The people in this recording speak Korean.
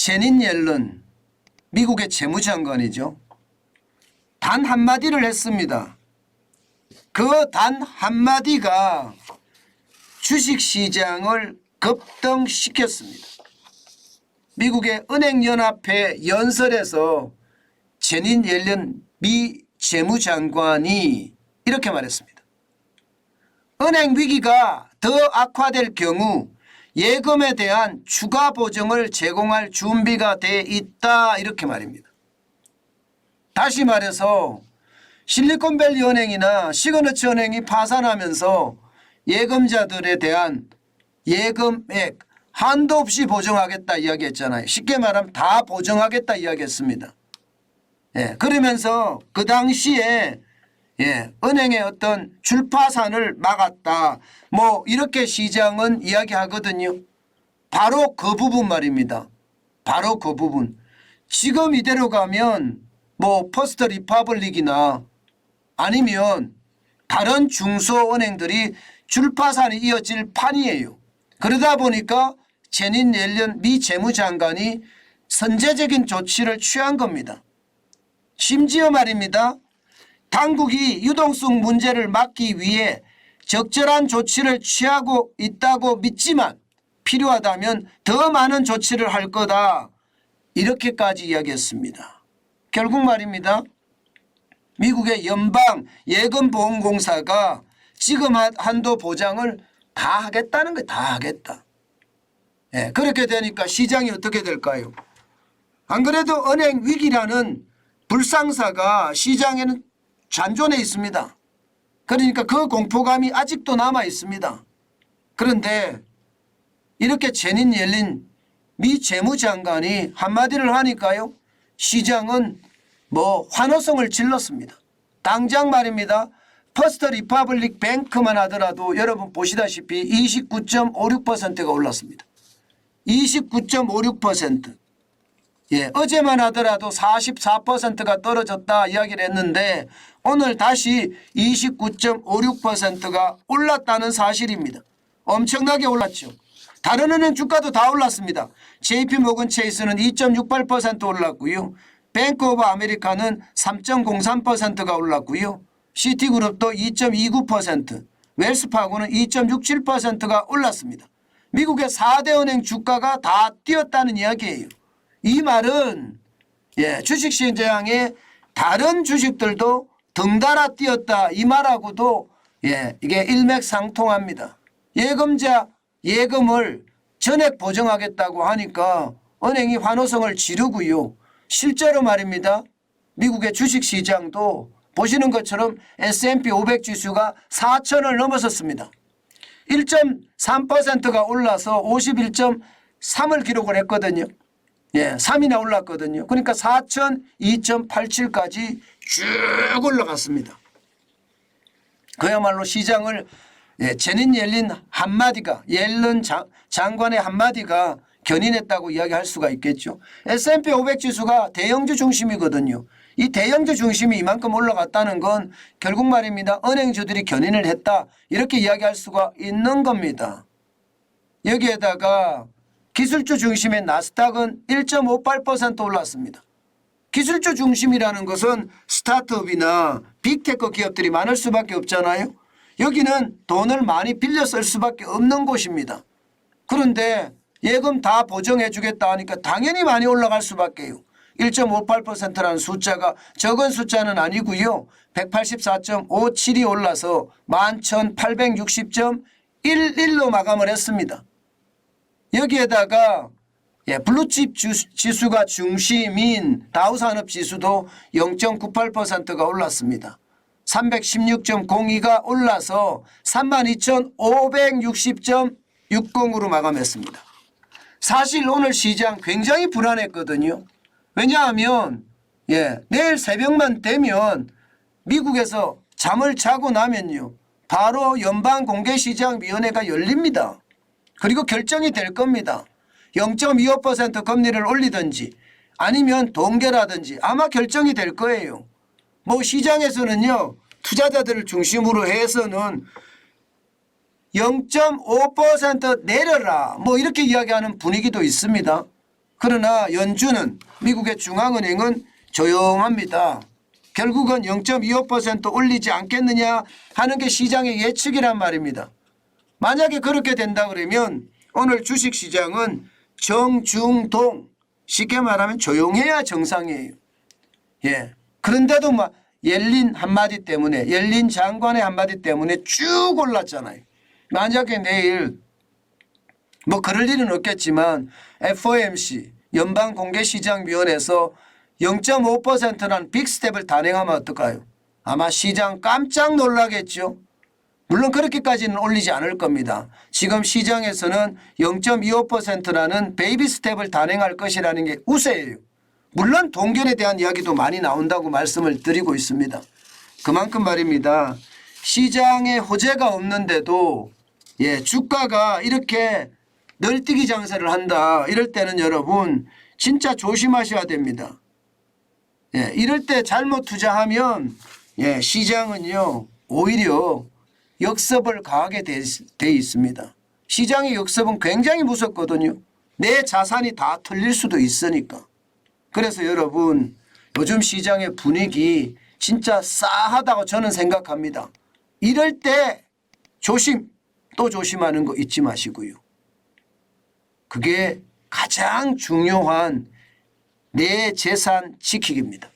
제닛 옐런 미국의 재무장관이죠. 단 한마디를 했습니다. 그 단 한마디가 주식시장을 급등시켰습니다. 미국의 은행연합회 연설에서 제닛 옐런 미 재무장관이 이렇게 말했습니다. 은행 위기가 더 악화될 경우 예금에 대한 추가 보증을 제공할 준비가 돼 있다 이렇게 말입니다. 다시 말해서 실리콘밸리 은행이나 시그너처 은행이 파산하면서 예금자들에 대한 예금액 한도 없이 보증하겠다 이야기했잖아요. 쉽게 말하면 다 보증하겠다 이야기했습니다. 그러면서 그 당시에 은행의 어떤 줄파산을 막았다. 뭐 이렇게 시장은 이야기하거든요. 바로 그 부분 말입니다. 바로 그 부분. 지금 이대로 가면 뭐 퍼스트 리퍼블릭이나 아니면 다른 중소은행들이 줄파산이 이어질 판이에요. 그러다 보니까 제닛 옐런 미 재무장관이 선제적인 조치를 취한 겁니다. 심지어 말입니다. 당국이 유동성 문제를 막기 위해 적절한 조치를 취하고 있다고 믿지만 필요하다면 더 많은 조치를 할 거다. 이렇게까지 이야기했습니다. 결국 말입니다. 미국의 연방 예금보험공사가 지금 한도 보장을 다 하겠다는 거예요. 다 하겠다. 그렇게 되니까 시장이 어떻게 될까요? 안 그래도 은행 위기라는 불상사가 시장에는 잔존해 있습니다. 그러니까 그 공포감이 아직도 남아 있습니다. 그런데 이렇게 제닛 옐런 미 재무장관이 한마디를 하니까요. 시장은 뭐 환호성을 질렀습니다. 당장 말입니다. 퍼스트 리퍼블릭 뱅크만 하더라도 여러분 보시다시피 29.56%가 올랐습니다. 29.56%. 어제만 하더라도 44%가 떨어졌다 이야기를 했는데 오늘 다시 29.56%가 올랐다는 사실입니다. 엄청나게 올랐죠. 다른 은행 주가도 다 올랐습니다. JP모건 체이스는 2.68% 올랐고요. 뱅크 오브 아메리카는 3.03%가 올랐고요. 시티그룹도 2.29%, 웰스파고는 2.67%가 올랐습니다. 미국의 4대 은행 주가가 다 뛰었다는 이야기예요. 이 말은 주식시장의 다른 주식들도 덩달아 뛰었다 이 말하고도 이게 일맥상통합니다. 예금자 예금을 전액 보증하겠다고 하니까 은행이 환호성을 지르고요. 실제로 말입니다. 미국의 주식시장도 보시는 것처럼 S&P 500 지수가 4,000을 넘어섰습니다. 1.3%가 올라서 51.3을 기록을 했거든요. 3이나 올랐거든요. 그러니까 4,002.87까지 쭉 올라갔습니다. 그야말로 시장을 제닛 옐런 한마디가 옐런 장관의 한마디가 견인했다고 이야기할 수가 있겠죠. S&P 500 지수가 대형주 중심이거든요. 이 대형주 중심이 이만큼 올라갔다는 건 결국 말입니다. 은행주들이 견인을 했다 이렇게 이야기할 수가 있는 겁니다. 여기에다가 기술주 중심의 나스닥은 1.58% 올랐습니다. 기술주 중심이라는 것은 스타트업이나 빅테크 기업들이 많을 수밖에 없잖아요. 여기는 돈을 많이 빌려 쓸 수밖에 없는 곳입니다. 그런데 예금 다 보정해 주겠다 하니까 당연히 많이 올라갈 수밖에요. 1.58%라는 숫자가 적은 숫자는 아니고요. 184.57이 올라서 11,860.11로 마감을 했습니다. 여기에다가 블루칩 지수가 중심인 다우산업지수도 0.98%가 올랐습니다. 316.02가 올라서 32,560.60으로 마감했습니다. 사실 오늘 시장 굉장히 불안했거든요. 왜냐하면 내일 새벽만 되면 미국에서 잠을 자고 나면요. 바로 연방공개시장위원회가 열립니다. 그리고 결정이 될 겁니다. 0.25% 금리를 올리든지 아니면 동결하든지 아마 결정이 될 거예요. 뭐 시장에서는요. 투자자들을 중심으로 해서는 0.5% 내려라 뭐 이렇게 이야기하는 분위기도 있습니다. 그러나 연준은 미국의 중앙은행은 조용합니다. 결국은 0.25% 올리지 않겠느냐 하는 게 시장의 예측이란 말입니다. 만약에 그렇게 된다 그러면 오늘 주식시장은 정중동, 쉽게 말하면 조용해야 정상이에요. 예. 그런데도 막 옐린 한마디 때문에, 옐린 장관의 한마디 때문에 쭉 올랐잖아요. 만약에 내일 뭐 그럴 일은 없겠지만 FOMC 연방공개시장위원회에서 0.5%라는 빅스텝을 단행하면 어떨까요? 아마 시장 깜짝 놀라겠죠. 물론 그렇게까지는 올리지 않을 겁니다. 지금 시장에서는 0.25%라는 베이비 스텝을 단행할 것이라는 게 우세예요. 물론 동결에 대한 이야기도 많이 나온다고 말씀을 드리고 있습니다. 그만큼 말입니다. 시장에 호재가 없는데도 주가가 이렇게 널뛰기 장세를 한다. 이럴 때는 여러분 진짜 조심하셔야 됩니다. 이럴 때 잘못 투자하면 시장은요 오히려 역습을 가하게 돼 있습니다. 시장의 역습은 굉장히 무섭거든요. 내 자산이 다 털릴 수도 있으니까. 그래서 여러분 요즘 시장의 분위기 진짜 싸하다고 저는 생각합니다. 이럴 때 조심 또 조심하는 거 잊지 마시고요. 그게 가장 중요한 내 재산 지키기입니다.